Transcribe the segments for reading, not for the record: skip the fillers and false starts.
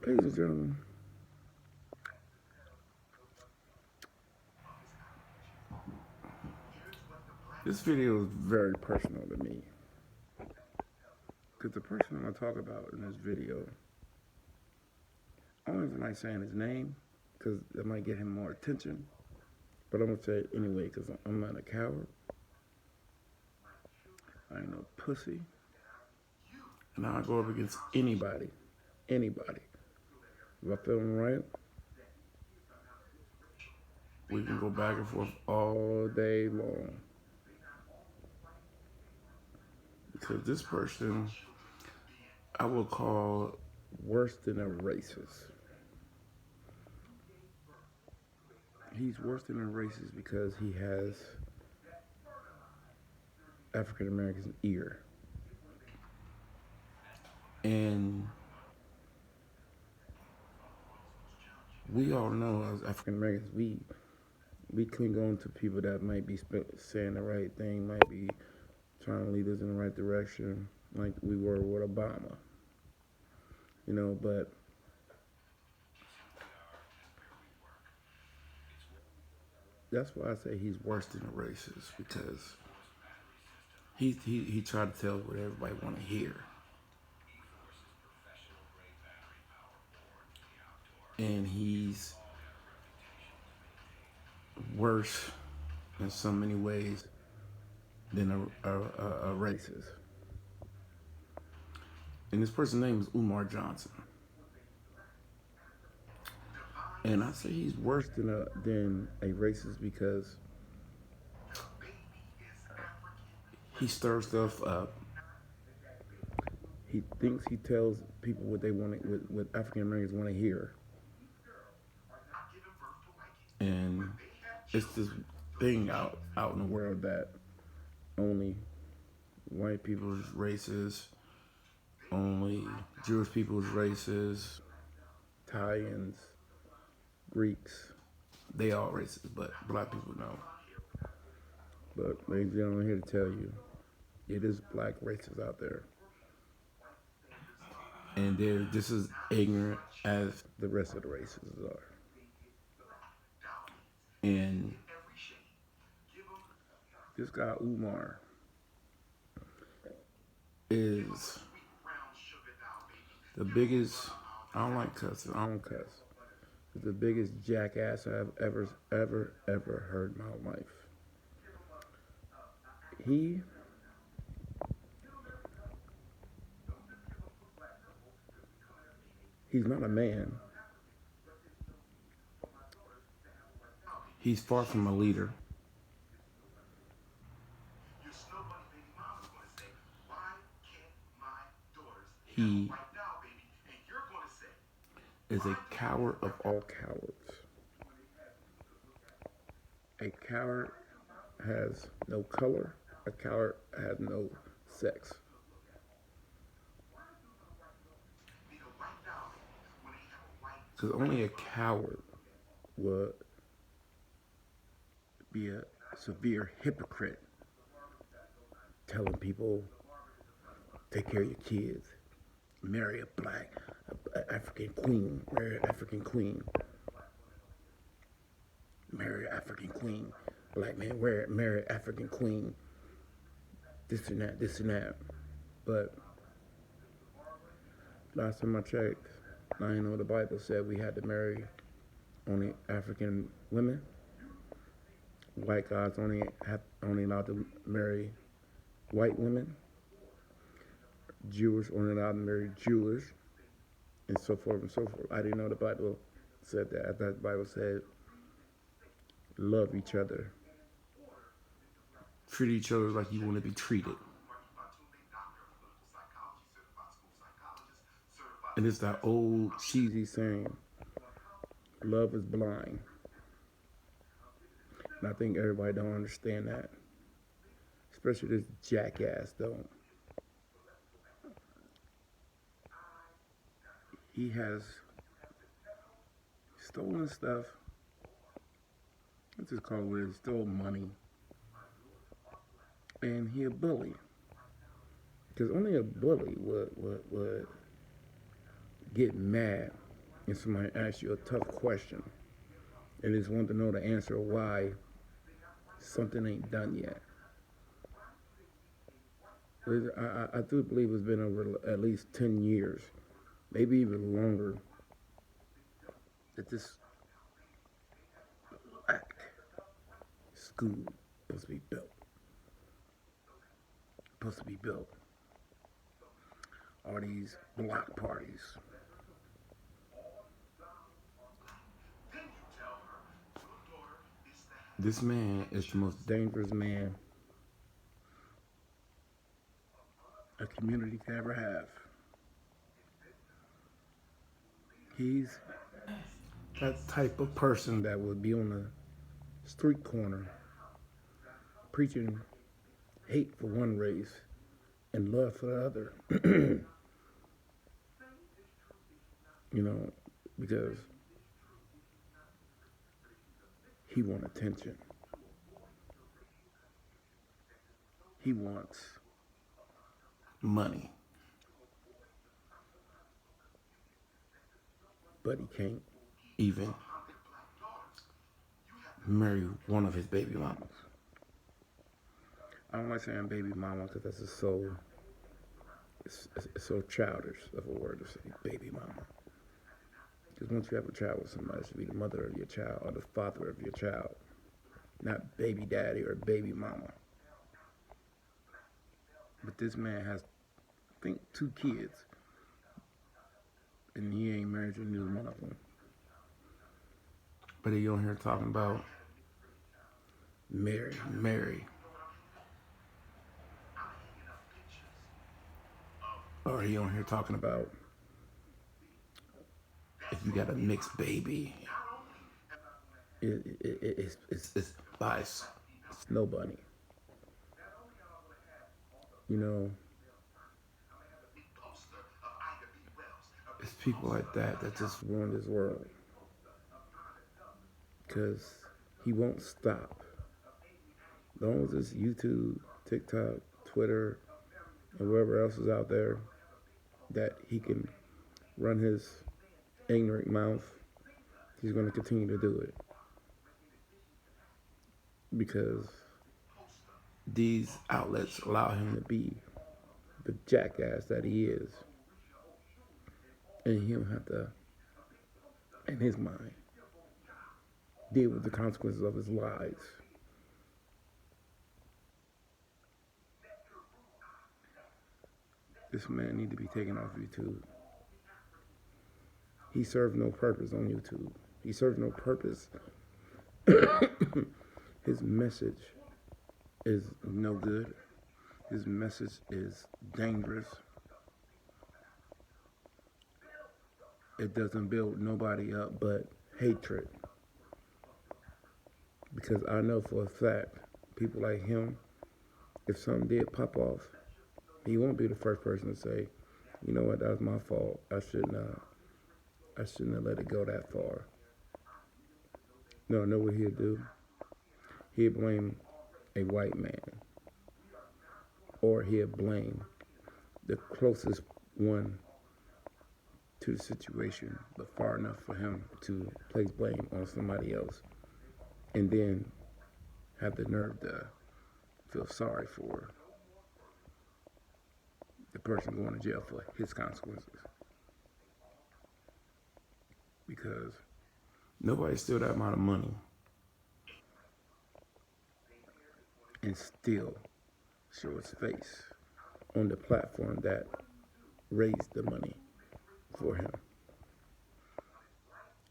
Ladies and gentlemen, this video is very personal to me because the person I'm going to talk about in this video, I don't even like saying his name because it might get him more attention, but I'm going to say it anyway because I'm not a coward. I ain't no pussy. And I'll go up against anybody. Anybody. If I feel them right, we can go back and forth all day long. Because this person, I will call worse than a racist. He's worse than a racist because he has African American's ear. And we all know as African Americans, we cling on to people that might be saying the right thing, might be trying to lead us in the right direction, like we were with Obama. But that's why I say he's worse than a racist because he tried to tell what everybody want to hear, and he's worse in so many ways than a racist. And this person's name is Umar Johnson. And I say he's worse than a racist because he stirs stuff up. He thinks he tells people what they want, what African Americans want to hear, and it's this thing out in the world that only white people is racist, only Jewish people is racist, Italians, Greeks, they all racist, but black people know. But ladies and gentlemen, I'm here to tell you, it is black racists out there. And they're just as ignorant as the rest of the races are. And this guy Umar is the biggest. I don't like cussing. I don't cuss. He's the biggest jackass I've ever heard in my life. He's not a man. He's far from a leader. He is a coward of all cowards. A coward has no color. A coward has no sex. Because only a coward would be a severe hypocrite telling people, take care of your kids, marry a black, African queen, marry an African queen, marry an African queen, black man, marry an African queen, this and that, this and that. But last time I checked, I didn't know the Bible said we had to marry only African women. White guys only allowed to marry white women. Jewish only allowed to marry Jewish, and so forth and so forth. I didn't know the Bible said that. I thought the Bible said love each other, treat each other like you want to be treated. And it's that old cheesy saying, love is blind. And I think everybody don't understand that. Especially this jackass don't. He has stolen stuff. Let's just call it what it is. Stole money. And he a bully. Because only a bully would get mad and somebody asks you a tough question and just want to know the answer why something ain't done yet. I do believe it's been over at least 10 years, maybe even longer, that this black school supposed to be built. Supposed to be built. All these block parties. This man is the most dangerous man a community could ever have. He's that type of person that would be on the street corner preaching hate for one race and love for the other. You know, because he wants attention. He wants money. But he can't even marry one of his baby mamas. I don't like saying baby mama because that's just so, it's so childish of a word to say, baby mama. Because once you have a child with somebody, it should be the mother of your child or the father of your child, not baby daddy or baby mama. But this man has, I think, 2 kids, and he ain't married to neither one of them. But he on here talking about Mary. Or he on here talking about if you got a mixed baby, it's bias. It's no bunny. You know, it's people like that just ruin this world. Because he won't stop. As long as it's YouTube, TikTok, Twitter, and wherever else is out there that he can run his ignorant mouth, he's going to continue to do it. Because these outlets allow him to be the jackass that he is. And he don't have to, in his mind, deal with the consequences of his lies. This man need to be taken off YouTube. He served no purpose on YouTube. He served no purpose. His message is no good. His message is dangerous. It doesn't build nobody up but hatred. Because I know for a fact, people like him, if something did pop off, he won't be the first person to say, you know what, that was my fault. I shouldn't have let it go that far. No, I know what he'll do? He'll blame a white man. Or he'll blame the closest one to the situation, but far enough for him to place blame on somebody else. And then have the nerve to feel sorry for the person going to jail for his consequences. Because nobody steal that amount of money and still show his face on the platform that raised the money for him.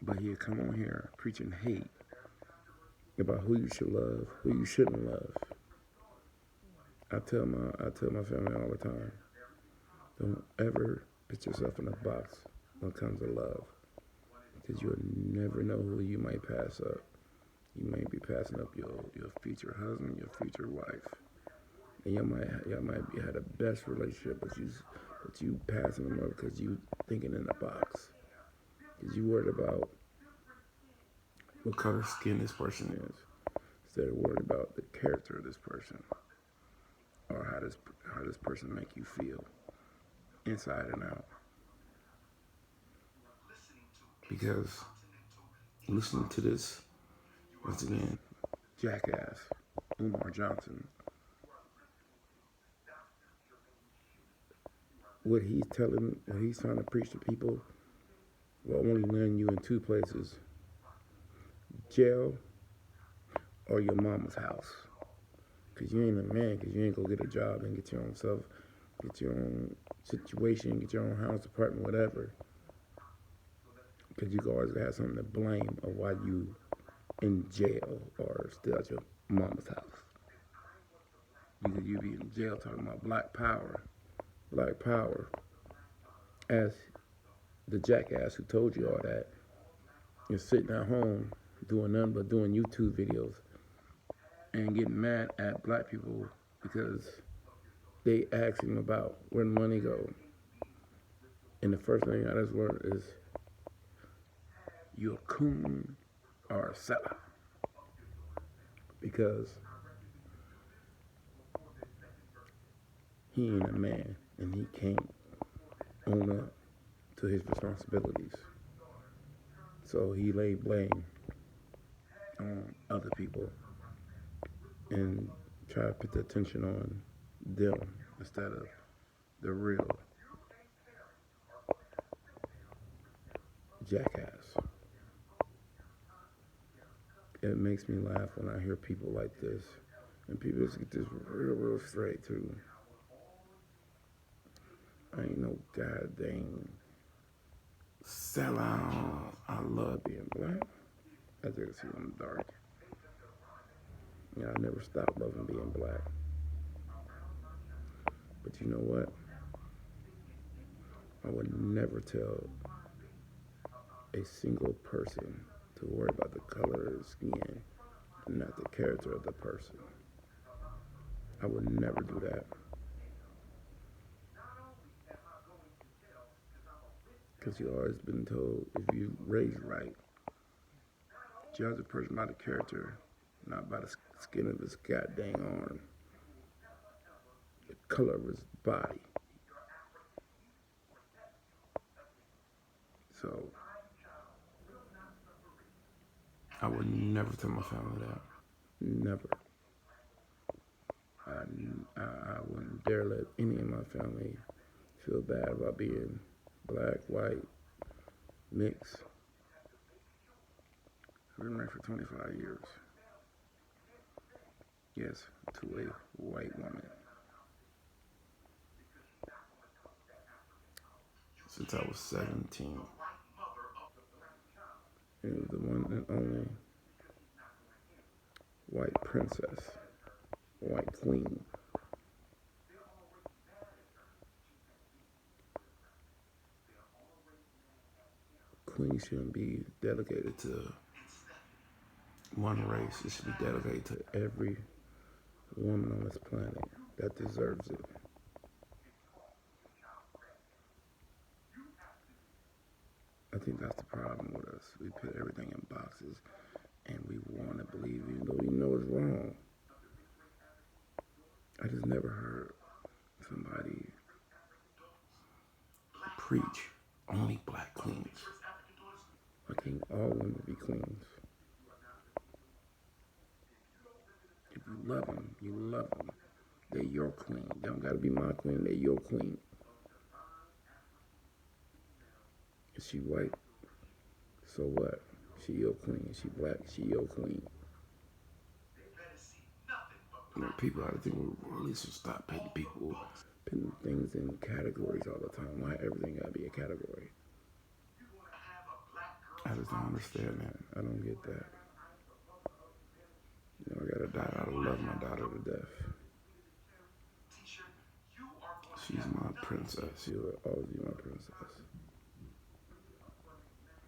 But he'll come on here preaching hate about who you should love, who you shouldn't love. I tell my family all the time, don't ever put yourself in a box when it comes to love. Because you'll never know who you might pass up. You might be passing up your future husband, your future wife. And y'all might be had the best relationship, but you passing them up because you thinking in a box. Because you worried about what color skin this person is, instead of worried about the character of this person, or how this person make you feel, inside and out. because listening to this once again, jackass Umar Johnson, what he's trying to preach to people will only land you in two places: jail or your mama's house. Cause you ain't a man, cause you ain't gonna get a job and get your own self, get your own situation, get your own house, apartment, whatever. Cause you always have something to blame of why you in jail or still at your mama's house. You be in jail talking about black power. As the jackass who told you all that is sitting at home doing nothing but doing YouTube videos and getting mad at black people because they ask him about where the money go. And the first thing out of his word is, you a coon or a seller. Because he ain't a man and he can't own up to his responsibilities. So he laid blame on other people and try to put the attention on them instead of the real jackass. It makes me laugh when I hear people like this. And people just get this real straight too. I ain't no goddamn sellout. I love being black. As you can see, I'm dark. Yeah, I never stopped loving being black. But you know what? I would never tell a single person to worry about the color of their skin, not the character of the person. I would never do that. Because you've always been told if you raised right, judge a person by the character, not by the skin of his goddamn arm, the color of his body. So I would never tell my family that. Never. I wouldn't dare let any of my family feel bad about being black, white, mixed. I've been married for 25 years. Yes, to a white woman. Since I was 17. And it was the one and only white princess, white queen. Queen shouldn't be delegated to one race. It should be delegated to every woman on this planet that deserves it. I think that's the problem with us. We put everything in boxes and we want to believe even though we know it's wrong. I just never heard somebody preach only black queens. I think all women be queens. If you love them, you love them. They're your queen. They don't gotta be my queen, they're your queen. Is she white? So what? She your queen. Is she black? She your queen. You know, people, I think we really should stop putting things in categories all the time. Why everything gotta be a category? I just don't understand that. I don't get that. You know, I got a daughter. I love my daughter to death. She's my princess. She will always be my princess.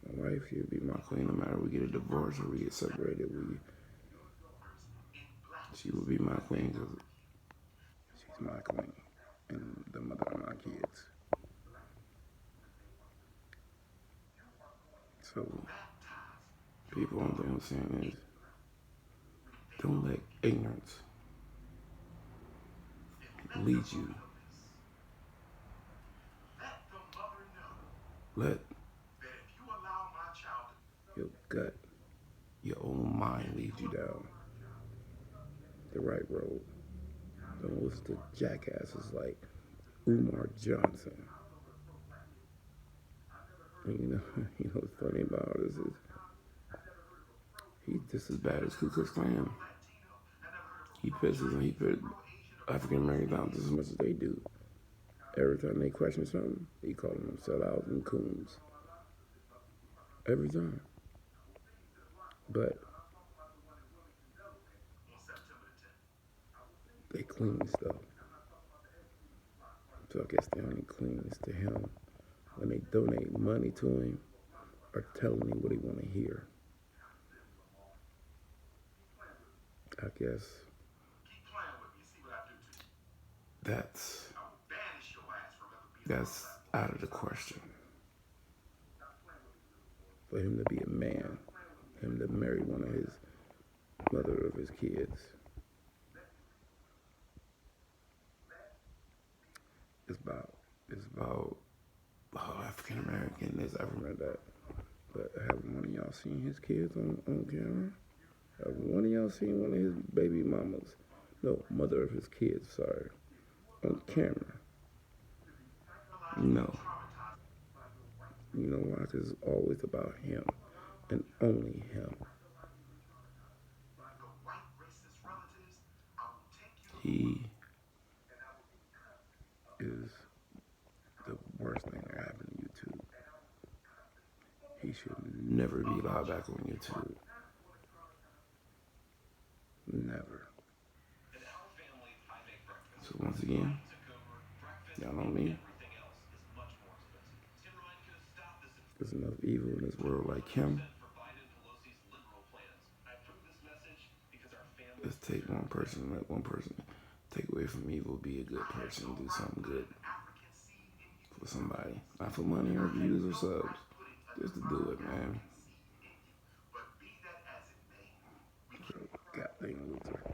My wife, she'll be my queen no matter we get a divorce or we get separated. She will be my queen because she's my queen and the mother of my kids. So people, one thing I'm saying is, don't let ignorance lead you. Let your gut, your own mind leads you down the right road. Don't listen to jackasses like Umar Johnson. And you know what's funny about all this is he's just as bad as Ku Klux Klan. He pisses and he put African Americans down just as much as they do. Every time they question something, he calls them sellouts and coons. Every time. But they cling stuff. So I guess the only cleanliness to him when they donate money to him or telling him what he want to hear. I guess that's that's out of the question. For him to be a man, him to marry one of his mother of his kids. It's about African Americanness. I remember that. But have one of y'all seen his kids on camera? Have one of y'all seen one of his baby mamas? No, mother of his kids, sorry. On camera. No. You know why? Because it's always about him and only him. He is the worst thing that happened to YouTube. He should never be allowed back on YouTube. Never. So once again, y'all know me. There's enough evil in this world like him. Let's take one person, let one person take away from evil, be a good person, do something good for somebody. Not for money or views or subs. Just to do it, man. Goddamn loser.